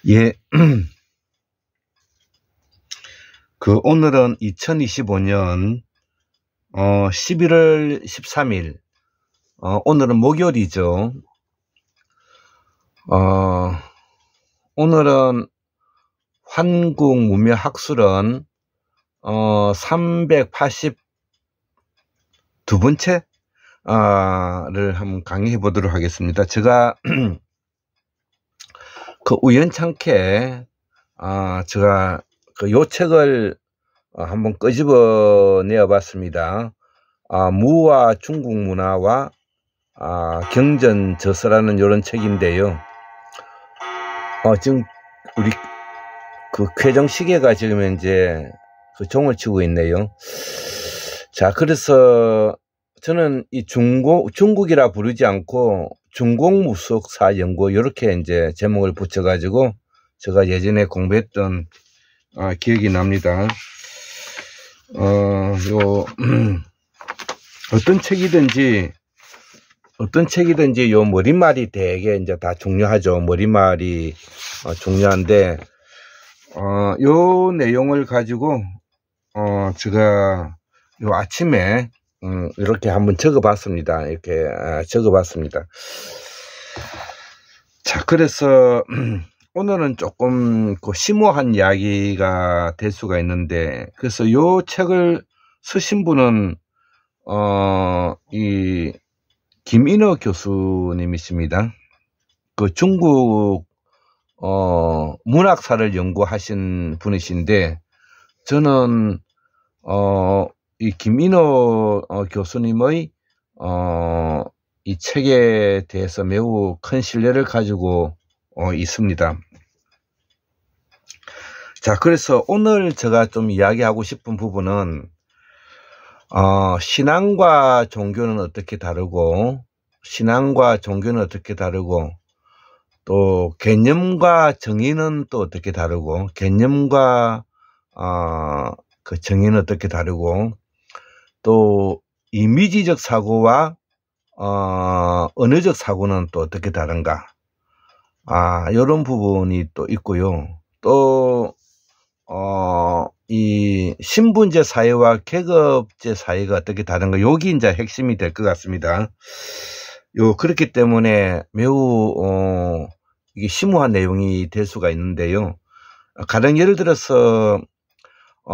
예, 오늘은 2025년, 11월 13일, 오늘은 목요일이죠. 오늘은 한국문명학술원, 382번째, 를 한번 강의해 보도록 하겠습니다. 제가, 우연찮게, 제가 요 책을 한번 끄집어 내어 봤습니다. 무와 중국 문화와 경전 저서라는 이런 책인데요. 지금 우리 쾌정 시계가 지금 이제 종을 치고 있네요. 자, 그래서 저는 이 중국이라 부르지 않고 중공무속사 연구 이렇게 이제 제목을 붙여가지고 제가 예전에 공부했던 기억이 납니다. 어떤 책이든지 요 머릿말이 되게 이제 다 중요하죠. 머릿말이 중요한데, 요 내용을 가지고, 제가 요 아침에, 이렇게 한번 적어봤습니다. 이렇게, 적어봤습니다. 자, 그래서, 오늘은 조금 심오한 이야기가 될 수가 있는데, 그래서 요 책을 쓰신 분은, 이 김인호 교수님이십니다. 중국 문학사를 연구하신 분이신데, 저는 이 김인호 교수님의 이 책에 대해서 매우 큰 신뢰를 가지고 있습니다. 자, 그래서 오늘 제가 좀 이야기하고 싶은 부분은 신앙과 종교는 어떻게 다르고, 또 개념과 정의는 또 어떻게 다르고, 개념과 정의는 어떻게 다르고, 또 이미지적 사고와 언어적 사고는 또 어떻게 다른가, 이런 부분이 또 있고요. 또 이 신분제 사회와 계급제 사회가 어떻게 다른가, 여기 이제 핵심이 될 것 같습니다. 그렇기 때문에 매우 이게 심오한 내용이 될 수가 있는데요. 가령 예를 들어서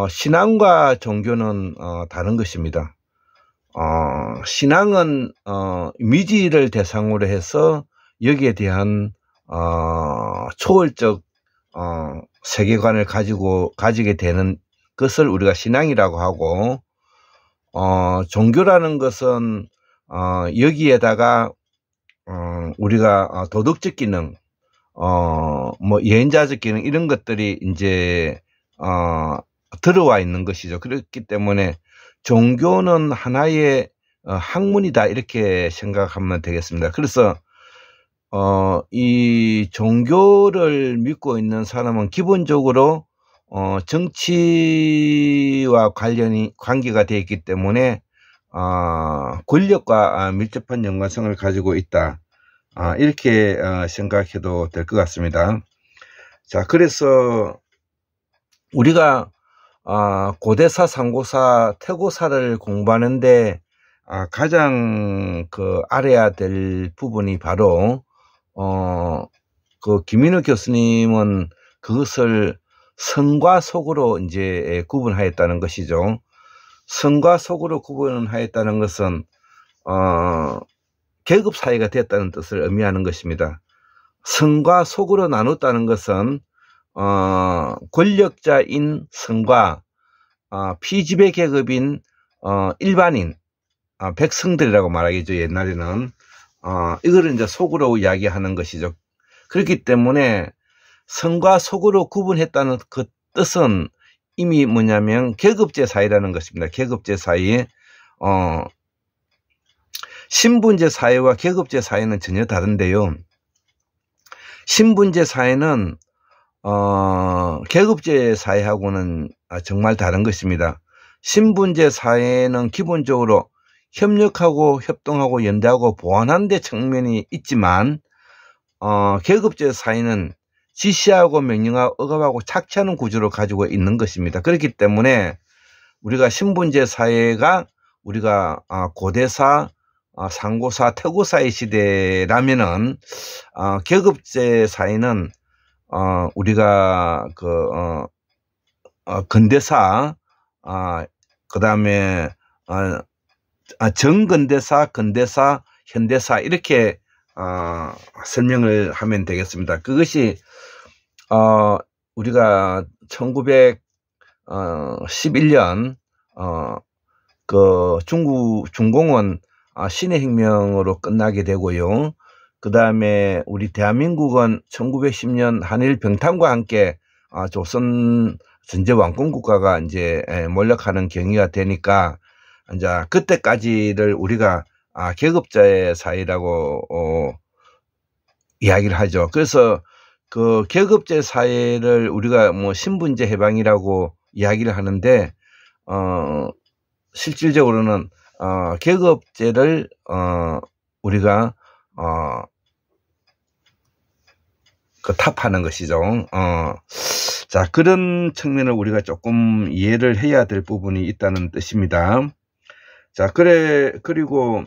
신앙과 종교는 다른 것입니다. 신앙은 미지를 대상으로 해서 여기에 대한 초월적 세계관을 가지게 되는 것을 우리가 신앙이라고 하고, 종교라는 것은 여기에다가 우리가 도덕적 기능, 예언자적 기능, 이런 것들이 이제 들어와 있는 것이죠. 그렇기 때문에 종교는 하나의 학문이다, 이렇게 생각하면 되겠습니다. 그래서 이 종교를 믿고 있는 사람은 기본적으로 정치와 관계가 되어 있기 때문에 권력과 밀접한 연관성을 가지고 있다, 이렇게 생각해도 될 것 같습니다. 자, 그래서 우리가 고대사, 상고사, 태고사를 공부하는데 가장 알아야 될 부분이 바로 김인호 교수님은 그것을 성과 속으로 이제 구분하였다는 것이죠. 성과 속으로 구분하였다는 것은 계급 사회가 됐다는 뜻을 의미하는 것입니다. 성과 속으로 나눴다는 것은 권력자인 성과 피지배 계급인 일반인, 백성들이라고 말하겠죠, 옛날에는. 이거를 이제 속으로 이야기하는 것이죠. 그렇기 때문에 성과 속으로 구분했다는 그 뜻은 이미 뭐냐면 계급제 사회라는 것입니다. 계급제 사회. 신분제 사회와 계급제 사회는 전혀 다른데요. 신분제 사회는 계급제 사회하고는 정말 다른 것입니다. 신분제 사회는 기본적으로 협력하고 협동하고 연대하고 보완하는 데 측면이 있지만, 계급제 사회는 지시하고 명령하고 억압하고 착취하는 구조를 가지고 있는 것입니다. 그렇기 때문에 우리가 신분제 사회가 우리가 고대사, 상고사, 태고사의 시대라면은 계급제 사회는 우리가 근대사, 그다음에 정근대사, 근대사, 현대사 이렇게 설명을 하면 되겠습니다. 그것이 우리가 1911년 중공은 신의 혁명으로 끝나게 되고요. 그 다음에 우리 대한민국은 1910년 한일 병탄과 함께 조선 전제 왕권 국가가 이제 몰락하는 경위가 되니까 이제 그때까지를 우리가 계급제 사회라고 이야기를 하죠. 그래서 그 계급제 사회를 우리가 뭐 신분제 해방이라고 이야기를 하는데 실질적으로는 계급제를 우리가 탑하는 것이죠. 자, 그런 측면을 우리가 조금 이해를 해야 될 부분이 있다는 뜻입니다. 자, 그리고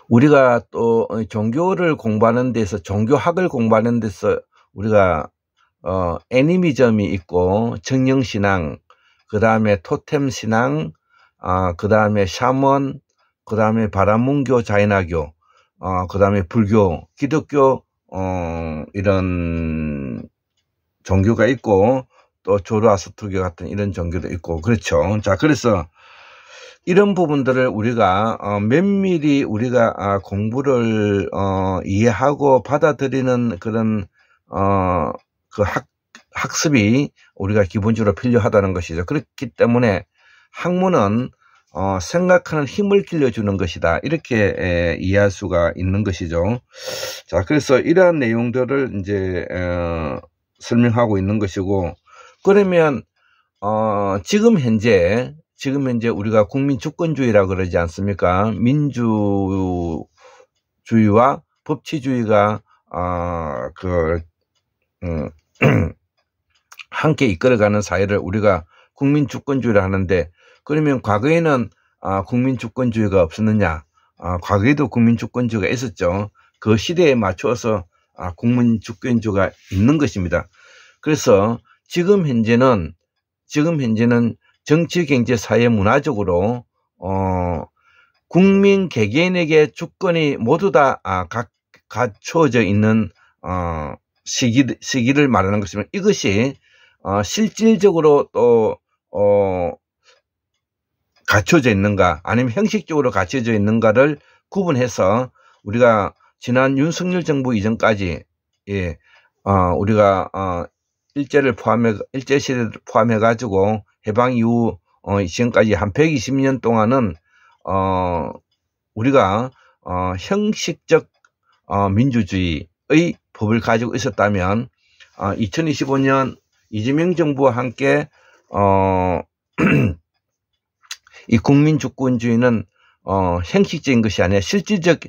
우리가 또 종교를 공부하는 데서, 종교학을 공부하는 데서 우리가 애니미즘이 있고 정령신앙, 그 다음에 토템신앙, 그 다음에 샤먼, 그 다음에 바라문교, 자이나교, 그 다음에 불교, 기독교, 이런 종교가 있고 또 조르아스트르교 같은 이런 종교도 있고 그렇죠. 자, 그래서 이런 부분들을 우리가 면밀히 우리가 공부를 이해하고 받아들이는 그런 그 학습이 우리가 기본적으로 필요하다는 것이죠. 그렇기 때문에 학문은 생각하는 힘을 길러주는 것이다. 이렇게 이해할 수가 있는 것이죠. 자, 그래서 이러한 내용들을 이제 설명하고 있는 것이고, 그러면 지금 현재 우리가 국민주권주의라고 그러지 않습니까? 민주주의와 법치주의가 함께 이끌어가는 사회를 우리가 국민주권주의를 하는데, 그러면 과거에는 국민주권주의가 없었느냐? 과거에도 국민주권주의가 있었죠. 그 시대에 맞춰서 국민주권주의가 있는 것입니다. 그래서 지금 현재는 정치, 경제, 사회, 문화적으로 국민 개개인에게 주권이 모두 다 갖춰져 있는 시기를 말하는 것이면, 이것이 실질적으로 또 갖춰져 있는가 아니면 형식적으로 갖춰져 있는가를 구분해서 우리가 지난 윤석열 정부 이전까지 우리가 일제 시대를 포함해 가지고 해방 이후 지금까지 한 120년 동안은 우리가 형식적 민주주의의 법을 가지고 있었다면 2025년 이재명 정부와 함께 이 국민주권주의는 형식적인 것이 아니라 실질적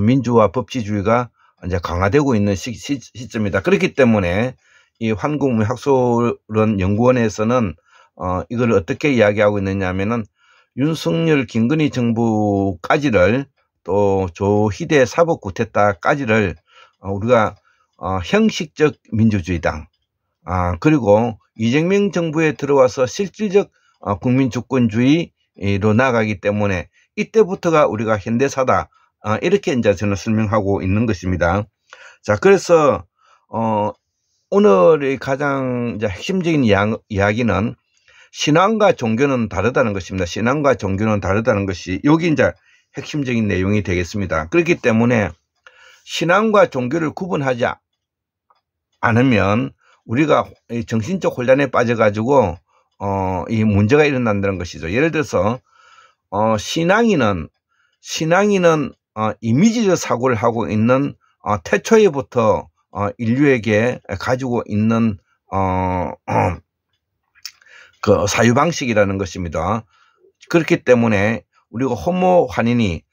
민주화 법치주의가 이제 강화되고 있는 시점이다. 그렇기 때문에 이 한국문학소론 연구원에서는 이걸 어떻게 이야기하고 있느냐 하면은 윤석열 김건희 정부까지를 또 조희대 사법구태타까지를 우리가 형식적 민주주의당, 그리고 이재명 정부에 들어와서 실질적 국민주권주의로 나가기 때문에 이때부터가 우리가 현대사다. 이렇게 이제 저는 설명하고 있는 것입니다. 자, 그래서 오늘의 가장 이제 핵심적인 이야기는 신앙과 종교는 다르다는 것입니다. 신앙과 종교는 다르다는 것이 여기 이제 핵심적인 내용이 되겠습니다. 그렇기 때문에 신앙과 종교를 구분하지 않으면 우리가 정신적 혼란에 빠져가지고 이 문제가 일어난다는 것이죠. 예를 들어서 신앙인은 이미지적 사고를 하고 있는 태초에부터 인류에게 가지고 있는 그 사유방식이라는 것입니다. 그렇기 때문에 우리가 호모환인이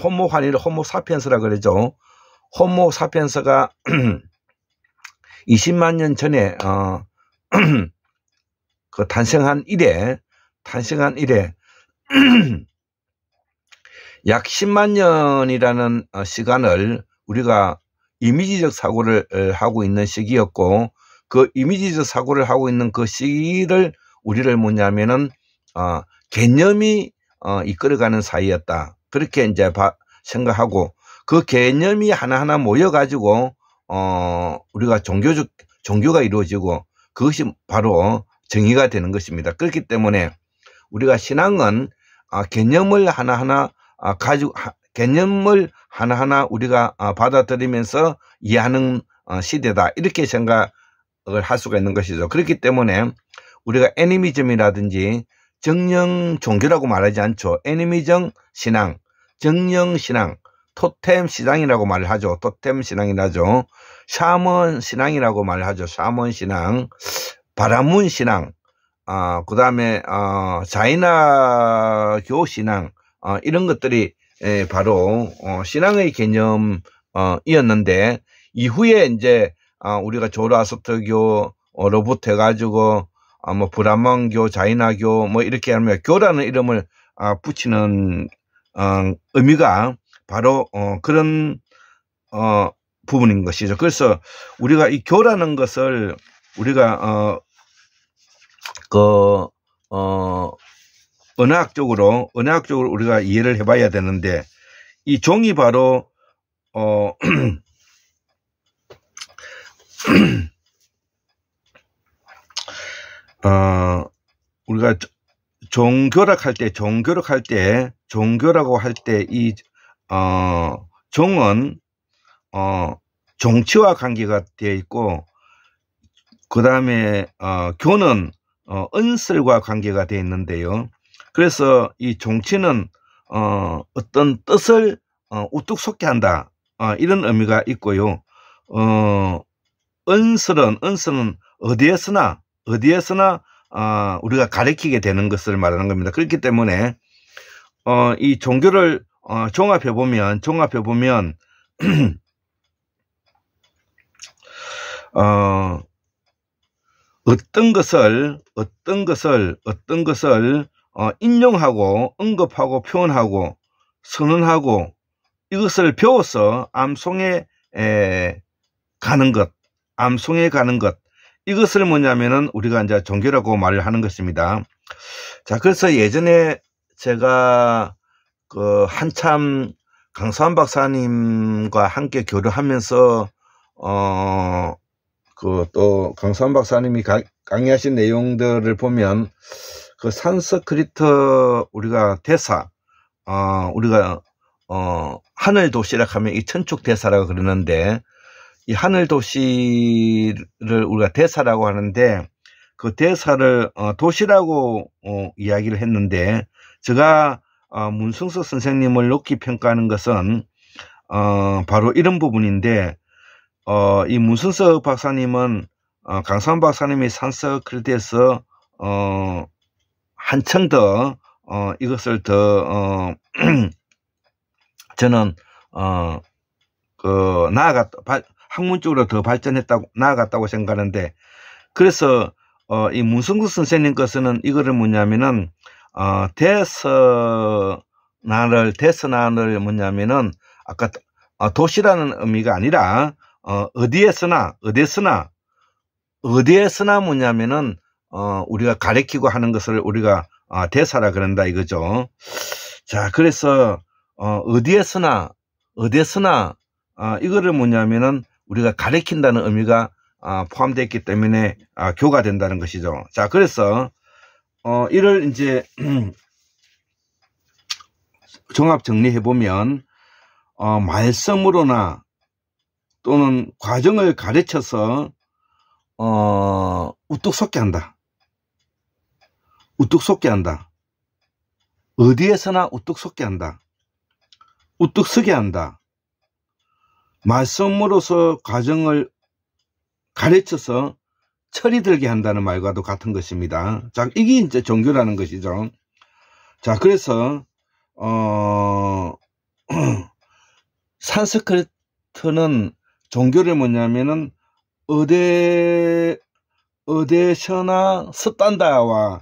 호모사피엔스라 그러죠. 호모사피엔스가 20만 년 전에 그 탄생한 이래 약 10만 년이라는 시간을 우리가 이미지적 사고를 하고 있는 시기였고, 그 이미지적 사고를 하고 있는 그 시기를 우리를 뭐냐면은 개념이 이끌어가는 사이였다. 그렇게 이제 생각하고, 그 개념이 하나하나 모여가지고 우리가 종교가 이루어지고, 그것이 바로 정의가 되는 것입니다. 그렇기 때문에 우리가 신앙은 개념을 하나하나 개념을 하나하나 우리가 받아들이면서 이해하는 시대다, 이렇게 생각을 할 수가 있는 것이죠. 그렇기 때문에 우리가 애니미즘이라든지 정령 종교라고 말하지 않죠. 애니미즘 신앙, 정령 신앙, 토템 신앙이라고 말을 하죠. 토템 신앙이라죠. 샤먼 신앙이라고 말을 하죠. 샤먼 신앙, 바라문 신앙, 그 다음에 자이나교 신앙, 이런 것들이 바로 신앙의 개념이었는데, 이후에 이제 우리가 조라스터교 로부터 해가지고 뭐 브라만교, 자이나교 뭐 이렇게 하면 교라는 이름을 붙이는 의미가 바로 그런 부분인 것이죠. 그래서 우리가 이 교라는 것을 우리가 언어학적으로 우리가 이해를 해봐야 되는데, 이 종이 바로 우리가 종교라고 할 때 이 종은 정치와 관계가 되어 있고, 그 다음에 교는 은설과 관계가 되어 있는데요. 그래서 이 종치는 어떤 뜻을 우뚝 솟게 한다, 이런 의미가 있고요. 은설은 어디에서나 우리가 가리키게 되는 것을 말하는 겁니다. 그렇기 때문에 이 종교를 종합해 보면 어떤 것을 인용하고 언급하고 표현하고 선언하고, 이것을 배워서 암송해 가는 것, 이것을 뭐냐면은 우리가 이제 종교라고 말을 하는 것입니다. 자, 그래서 예전에 제가 그 한참 강서한 박사님과 함께 교류하면서 그 또 강서한 박사님이 강의하신 내용들을 보면, 그 산스크리트 우리가 대사, 우리가 하늘 도시라 하면 이 천축 대사라고 그러는데, 이 하늘 도시를 우리가 대사라고 하는데, 그 대사를 도시라고 이야기를 했는데, 제가 문승석 선생님을 높이 평가하는 것은 바로 이런 부분인데, 이 문승석 박사님은 강서한 박사님이 산스크리트에서 한층 더 이것을 더 저는 그 학문적으로 더 나아갔다고 생각하는데, 그래서 이 문승석 선생님 것은 이거를 뭐냐면은 대선안을 뭐냐면은 아까 도시라는 의미가 아니라 어디에서나 뭐냐면은 우리가 가리키고 하는 것을 우리가 대사라 그런다 이거죠. 자, 그래서 어디에서나 이거를 뭐냐면은 우리가 가리킨다는 의미가 포함되어 있기 때문에 교가 된다는 것이죠. 자, 그래서 이를 이제 종합 정리해 보면, 말씀으로나 또는 과정을 가르쳐서 우뚝 솟게 한다. 어디에서나 우뚝 솟게 한다. 우뚝 서게 한다. 말씀으로서 과정을 가르쳐서 철이 들게 한다는 말과도 같은 것입니다. 자, 이게 이제 종교라는 것이죠. 자, 그래서 산스크리트는 종교를 뭐냐면은 어디서나 섰단다와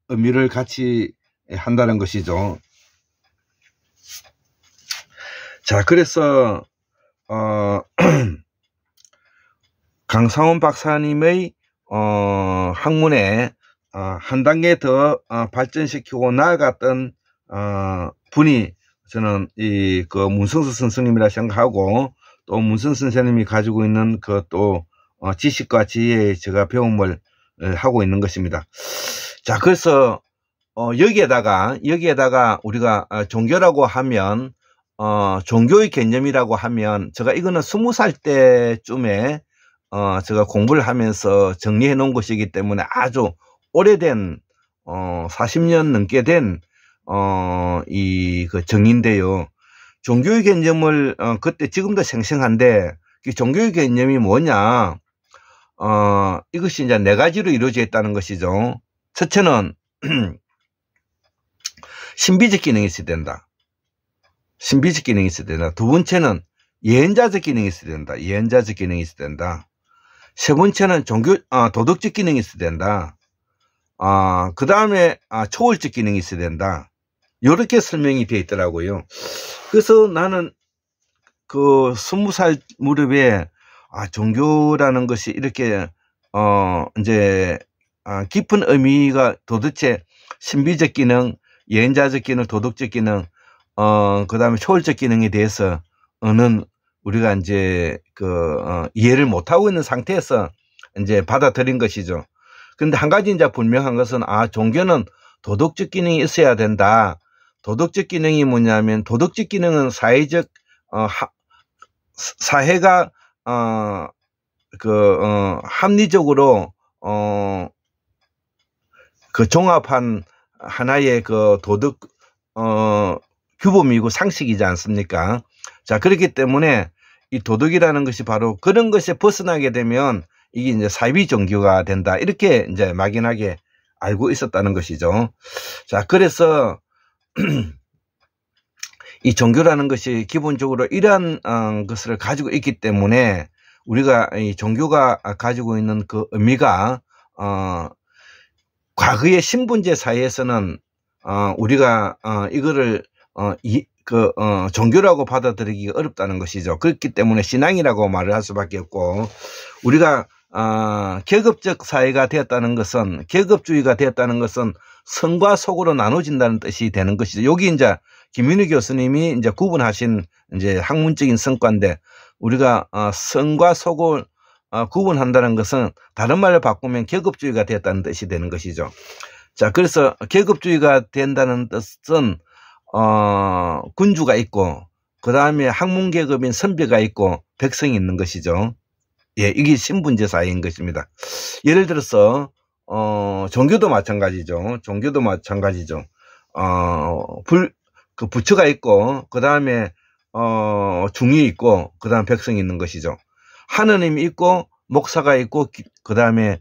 의미를 같이 한다는 것이죠. 자, 그래서 강상훈 박사님의 학문에 한 단계 더 발전시키고 나아갔던 분이 저는 그 문성수 선생님이라 생각하고, 또 문성수 선생님이 가지고 있는 그 또 지식과 지혜에 제가 배움을 하고 있는 것입니다. 자, 그래서 여기에다가 우리가 종교라고 하면 종교의 개념이라고 하면, 제가 이거는 20살 때쯤에 제가 공부를 하면서 정리해 놓은 것이기 때문에 아주 오래된 40년 넘게 된 그 정의인데요. 종교의 개념을 그때 지금도 생생한데, 그 종교의 개념이 뭐냐? 이것이 이제 4가지로 이루어져 있다는 것이죠. 첫째는 신비적 기능이 있어야 된다. 신비적 기능이 있어야 된다. 두 번째는 예언자적 기능이 있어야 된다. 예언자적 기능이 있어야 된다. 세 번째는 도덕적 기능이 있어야 된다. 그 다음에 초월적 기능이 있어야 된다. 이렇게 설명이 되어 있더라고요. 그래서 나는 그 20살 무렵에 종교라는 것이 이렇게 이제 깊은 의미가 도대체 신비적 기능, 예언자적 기능, 도덕적 기능, 그 다음에 초월적 기능에 대해서는 우리가 이제 이해를 못하고 있는 상태에서 이제 받아들인 것이죠. 근데 한 가지 이제 분명한 것은, 종교는 도덕적 기능이 있어야 된다. 도덕적 기능이 뭐냐면, 도덕적 기능은 사회적, 사회가, 합리적으로, 종합한 하나의 도덕, 규범이고 상식이지 않습니까? 자, 그렇기 때문에 이 도덕이라는 것이 바로 그런 것에 벗어나게 되면 이게 이제 사이비 종교가 된다. 이렇게 이제 막연하게 알고 있었다는 것이죠. 자, 그래서 이 종교라는 것이 기본적으로 이러한 것을 가지고 있기 때문에, 우리가 이 종교가 가지고 있는 그 의미가 과거의 신분제 사회에서는 우리가 이거를 종교라고 받아들이기가 어렵다는 것이죠. 그렇기 때문에 신앙이라고 말을 할 수밖에 없고, 우리가 계급적 사회가 되었다는 것은, 계급주의가 되었다는 것은 성과 속으로 나눠진다는 뜻이 되는 것이죠. 여기 이제 김윤희 교수님이 이제 구분하신 이제 학문적인 성과인데, 우리가 성과 속을 구분한다는 것은 다른 말로 바꾸면 계급주의가 되었다는 뜻이 되는 것이죠. 자, 그래서 계급주의가 된다는 뜻은 군주가 있고, 그 다음에 학문계급인 선비가 있고, 백성이 있는 것이죠. 예, 이게 신분제 사회인 것입니다. 예를 들어서 종교도 마찬가지죠. 종교도 마찬가지죠. 부처가 있고, 그 다음에 중이 있고, 그 다음 백성이 있는 것이죠. 하느님이 있고, 목사가 있고, 그 다음에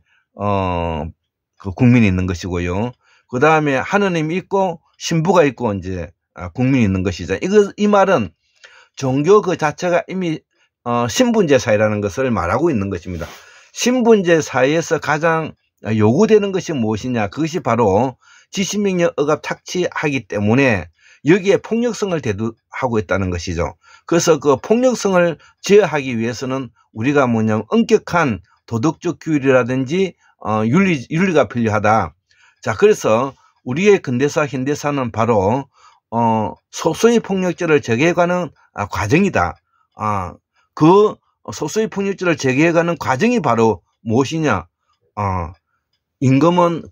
국민이 있는 것이고요. 그 다음에 하느님이 있고, 신부가 있고, 이제 국민이 있는 것이죠. 이 말은 종교 그 자체가 이미 신분제 사회라는 것을 말하고 있는 것입니다. 신분제 사회에서 가장 요구되는 것이 무엇이냐? 그것이 바로 지시명령 억압 착취하기 때문에 여기에 폭력성을 대두하고 있다는 것이죠. 그래서 그 폭력성을 제어하기 위해서는 우리가 뭐냐면 엄격한 도덕적 규율이라든지 윤리가 필요하다. 자, 그래서 우리의 근대사, 현대사는 바로 소수의 폭력죄를 제거해가는 과정이다. 그 소수의 폭력죄를 제거해가는 과정이 바로 무엇이냐? 임금은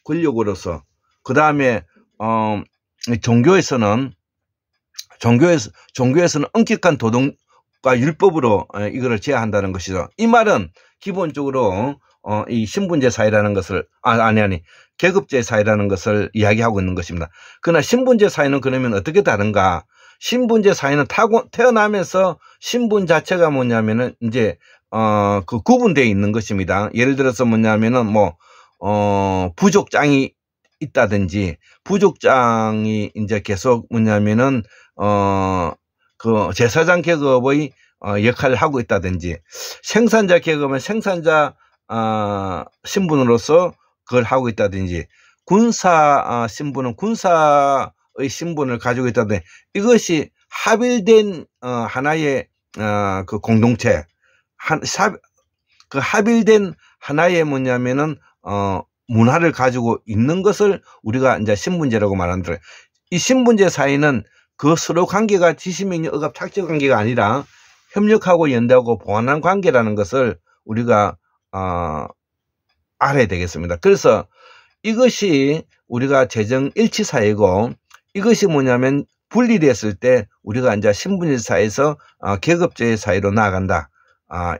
권력으로서, 그 다음에 종교에서는 엄격한 도덕과 율법으로 이거를 제어한다는 것이죠. 이 말은 기본적으로 이 신분제 사회라는 것을 계급제 사회라는 것을 이야기하고 있는 것입니다. 그러나 신분제 사회는 그러면 어떻게 다른가? 신분제 사회는 태어나면서 신분 자체가 뭐냐면은 이제 구분되어 있는 것입니다. 예를 들어서 뭐냐면은 부족장이 있다든지, 부족장이 이제 계속 뭐냐면은 그 제사장 계급의 역할을 하고 있다든지, 생산자 계급은 생산자 신분으로서 그걸 하고 있다든지, 군사 신분은 군사의 신분을 가지고 있다든지, 이것이 합일된 하나의 그 공동체, 그 합일된 하나의 뭐냐면은 문화를 가지고 있는 것을 우리가 이제 신분제라고 말하는데, 이 신분제 사이는 그 서로 관계가 지시명령 억압 착취 관계가 아니라 협력하고 연대하고 보완한 관계라는 것을 우리가 알아야 되겠습니다. 그래서 이것이 우리가 재정 일치 사회고, 이것이 뭐냐면 분리됐을 때 우리가 이제 신분제 사회에서 계급제 사회로 나아간다.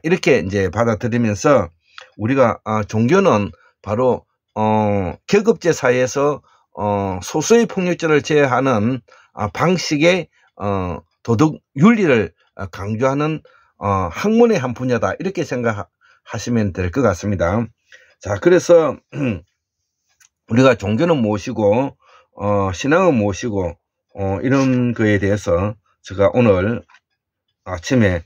이렇게 이제 받아들이면서 우리가 종교는 바로 계급제 사회에서 소수의 폭력죄를 제어하는 방식의 도덕 윤리를 강조하는 학문의 한 분야다, 이렇게 생각하시면 될 것 같습니다. 자, 그래서 우리가 종교는 무엇이고 신앙은 무엇이고 이런 거에 대해서 제가 오늘 아침에,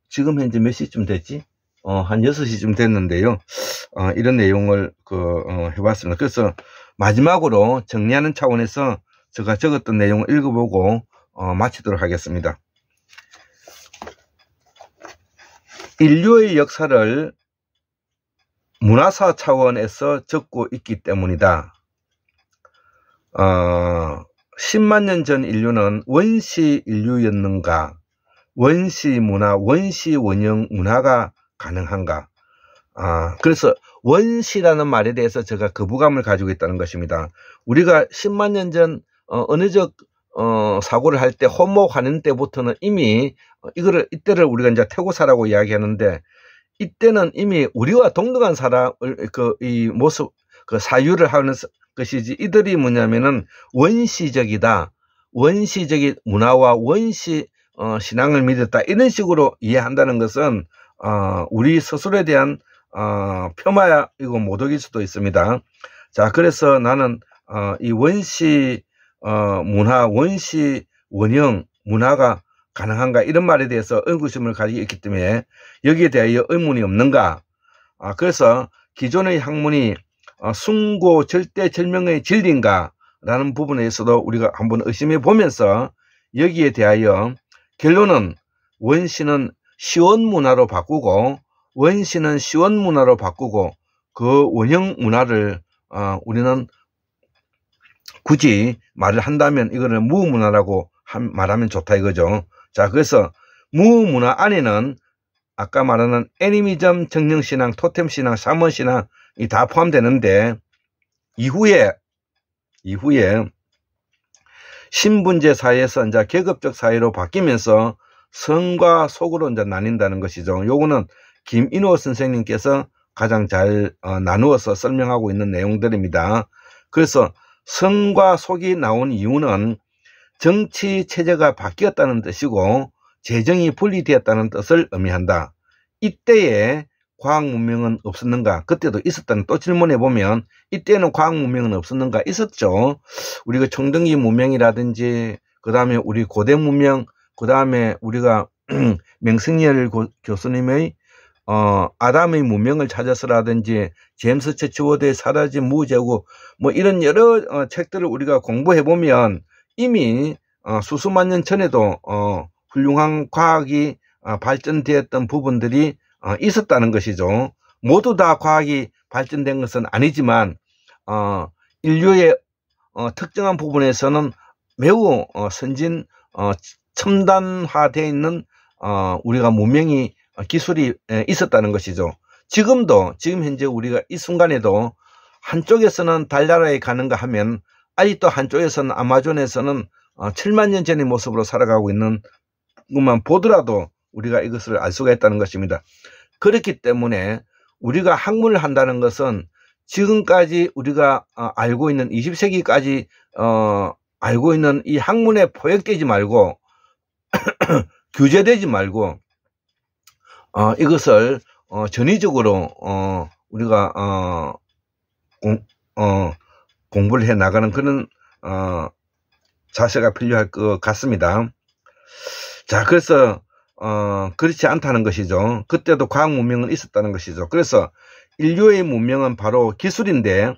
지금 현재 몇 시쯤 됐지? 한 6시쯤 됐는데요. 이런 내용을 해봤습니다. 그래서 마지막으로 정리하는 차원에서 제가 적었던 내용을 읽어보고 마치도록 하겠습니다. 인류의 역사를 문화사 차원에서 적고 있기 때문이다. 10만 년 전 인류는 원시 인류였는가? 원시 문화, 원시 원형 문화가 가능한가? 그래서 원시라는 말에 대해서 제가 거부감을 가지고 있다는 것입니다. 우리가 10만 년 전 언어적 사고를 할 때 호모 관현 때부터는 이미 이때를 우리가 이제 태고사라고 이야기하는데, 이때는 이미 우리와 동등한 사람을 이 모습 사유를 하는 것이지, 이들이 뭐냐면은 원시적이다, 원시적인 문화와 원시 신앙을 믿었다, 이런 식으로 이해한다는 것은 우리 스스로에 대한 폄하이고 모독일 수도 있습니다. 자, 그래서 나는 이 원시 문화, 원시 원형 문화가 가능한가, 이런 말에 대해서 의구심을 가지고 있기 때문에 여기에 대하여 의문이 없는가. 그래서 기존의 학문이 숭고 절대 절명의 진리인가 라는 부분에서도 우리가 한번 의심해 보면서, 여기에 대하여 결론은 원시는 시원 문화로 바꾸고, 원시는 시원 문화로 바꾸고, 그 원형 문화를 우리는 굳이 말을 한다면 이거를 무문화라고 말하면 좋다 이거죠. 자, 그래서 무문화 안에는 아까 말하는 애니미즘, 정령신앙, 토템신앙, 샤먼신앙이 다 포함되는데, 이후에 신분제 사회에서 이제 계급적 사회로 바뀌면서 성과 속으로 이제 나뉜다는 것이죠. 요거는 김인호 선생님께서 가장 잘 나누어서 설명하고 있는 내용들입니다. 그래서 성과 속이 나온 이유는 정치 체제가 바뀌었다는 뜻이고 재정이 분리되었다는 뜻을 의미한다. 이때에 과학 문명은 없었는가? 그때도 있었다는, 또 질문해 보면 이때는 과학 문명은 없었는가? 있었죠. 우리가 청동기 문명이라든지, 그 다음에 우리 고대 문명, 그 다음에 우리가 맹승열 교수님의 아담의 문명을 찾아서라든지, 제임스 처치워드의 사라진 무제국, 뭐 이런 여러 책들을 우리가 공부해 보면 이미 수수만 년 전에도 훌륭한 과학이 발전되었던 부분들이 있었다는 것이죠. 모두 다 과학이 발전된 것은 아니지만 인류의 특정한 부분에서는 매우 선진 첨단화되어 있는 우리가 문명이 기술이 있었다는 것이죠. 지금 현재 우리가 이 순간에도 한쪽에서는 달나라에 가는가 하면 아직도 한쪽에서는 아마존에서는 7만 년 전의 모습으로 살아가고 있는 것만 보더라도 우리가 이것을 알 수가 있다는 것입니다. 그렇기 때문에 우리가 학문을 한다는 것은 지금까지 우리가 알고 있는 20세기까지 알고 있는 이 학문에 포획되지 말고 규제되지 말고 이것을 전위적으로 우리가 공부를 해 나가는 그런 자세가 필요할 것 같습니다. 자, 그래서 그렇지 않다는 것이죠. 그때도 과학 문명은 있었다는 것이죠. 그래서 인류의 문명은 바로 기술인데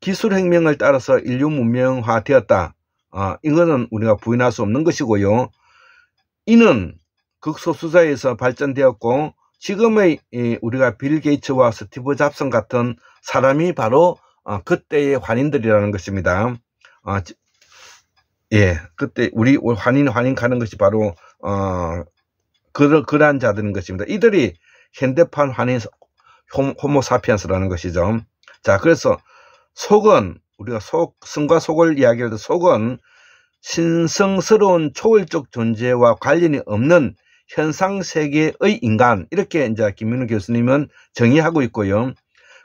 기술혁명을 따라서 인류 문명화 되었다. 이거는 우리가 부인할 수 없는 것이고요. 이는 극소수자에서 발전되었고 지금의 우리가 빌 게이츠와 스티브 잡슨 같은 사람이 바로 그때의 환인들이라는 것입니다. 예, 그때 우리 환인 가는 것이 바로 그러한 자들인 것입니다. 이들이 현대판 환인 호모사피엔스라는 것이죠. 자, 그래서 속은 우리가 성과 속을 이야기할 때 속은 신성스러운 초월적 존재와 관련이 없는 현상세계의 인간, 이렇게 이제 김민우 교수님은 정의하고 있고요.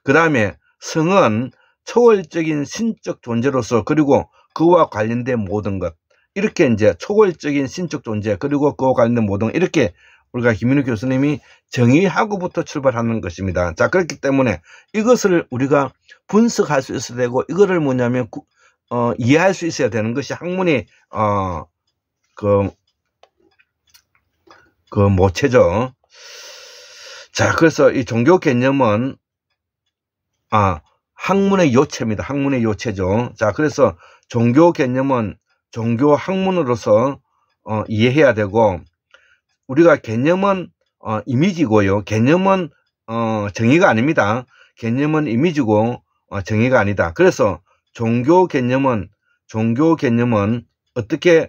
그 다음에 성은 초월적인 신적 존재로서 그리고 그와 관련된 모든 것, 이렇게 이제 초월적인 신적 존재 그리고 그와 관련된 모든 것, 이렇게 우리가 김민우 교수님이 정의하고부터 출발하는 것입니다. 자, 그렇기 때문에 이것을 우리가 분석할 수 있어야 되고 이거를 뭐냐면 이해할 수 있어야 되는 것이 학문의 그 모체죠. 자, 그래서 이 종교 개념은 학문의 요체입니다. 학문의 요체죠. 자, 그래서 종교 개념은 종교 학문으로서 이해해야 되고 우리가 개념은 이미지고요. 개념은 정의가 아닙니다. 개념은 이미지고 정의가 아니다. 그래서 종교 개념은 어떻게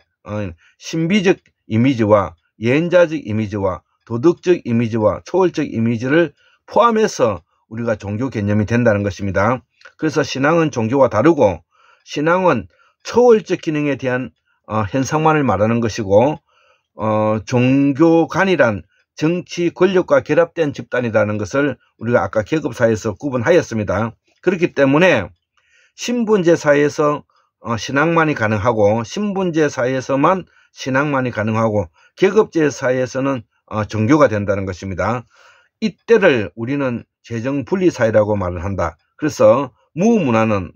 신비적 이미지와 예언자적 이미지와 도덕적 이미지와 초월적 이미지를 포함해서 우리가 종교 개념이 된다는 것입니다. 그래서 신앙은 종교와 다르고 신앙은 초월적 기능에 대한 현상만을 말하는 것이고 종교관이란 정치 권력과 결합된 집단이라는 것을 우리가 아까 계급사에서 구분하였습니다. 그렇기 때문에 신분제 사회에서 신앙만이 가능하고 신분제 사회에서만 신앙만이 가능하고 계급제 사회에서는 종교가 된다는 것입니다. 이때를 우리는 재정분리사회라고 말을 한다. 그래서 무문화는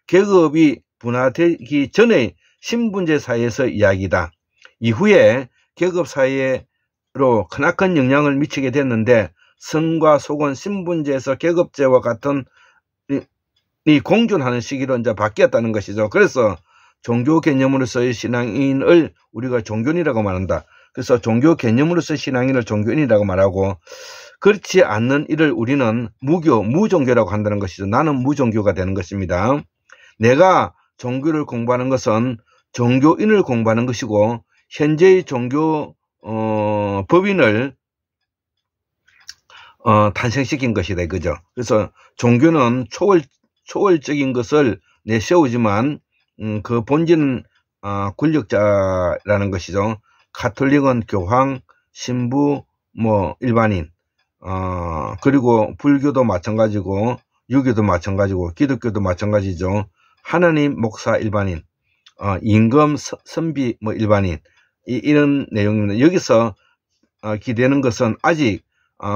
계급이 분화되기 전의 신분제 사회에서 이야기다. 이후에 계급사회로 크나큰 영향을 미치게 됐는데 성과 속은 신분제에서 계급제와 같은 이 공존하는 시기로 이제 바뀌었다는 것이죠. 그래서 종교 개념으로서의 신앙인을 우리가 종교인이라고 말한다. 그래서 종교 개념으로서의 신앙인을 종교인이라고 말하고 그렇지 않는 이를 우리는 무종교라고 한다는 것이죠. 나는 무종교가 되는 것입니다. 내가 종교를 공부하는 것은 종교인을 공부하는 것이고 현재의 종교 법인을 탄생시킨 것이다 이거죠. 그래서 종교는 초월적인 것을 내세우지만 그 본질은 권력자라는 것이죠. 가톨릭은 교황, 신부, 일반인, 그리고 불교도 마찬가지고 유교도 마찬가지고 기독교도 마찬가지죠. 하나님, 목사, 일반인, 임금, 선비, 일반인, 이런 내용입니다. 여기서 기대는 것은 아직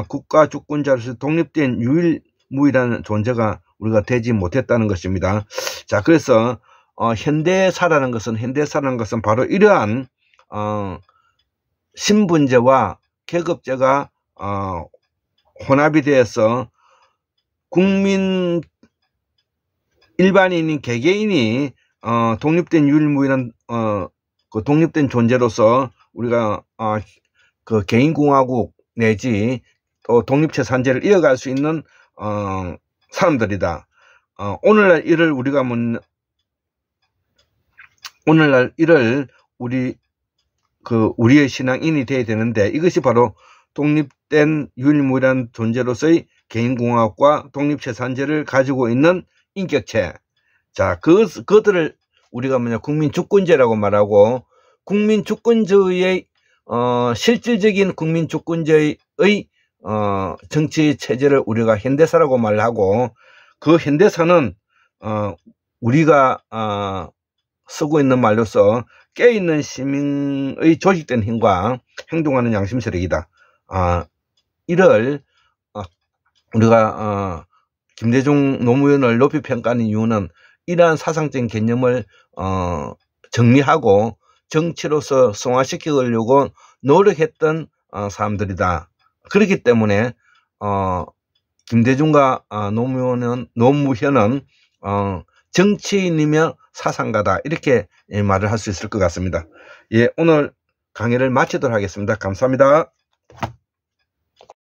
국가 주권자로서 독립된 유일무이한 존재가 우리가 되지 못했다는 것입니다. 자, 그래서 현대사라는 것은 바로 이러한 신분제와 계급제가 혼합이 되어서 국민 일반인인 개개인이 독립된 유일무이한 그 독립된 존재로서 우리가 그 개인공화국 내지 또 독립체산제를 이어갈 수 있는 사람들이다. 오늘날 이를 우리의 신앙인이 되어야 되는데 이것이 바로 독립된 유일무이한 존재로서의 개인공화국과 독립체산제를 가지고 있는 인격체. 자, 그것들을 우리가 국민주권제라고 말하고 국민주권제의 실질적인 국민주권제의 정치 체제를 우리가 현대사라고 말하고 그 현대사는 우리가 쓰고 있는 말로서 깨어있는 시민의 조직된 힘과 행동하는 양심 세력이다. 이를 우리가 김대중 노무현을 높이 평가하는 이유는 이러한 사상적인 개념을 정리하고 정치로서 성화시키려고 노력했던 사람들이다. 그렇기 때문에 김대중과 노무현은 정치인이며 사상가다, 이렇게 말을 할 수 있을 것 같습니다. 예, 오늘 강의를 마치도록 하겠습니다. 감사합니다.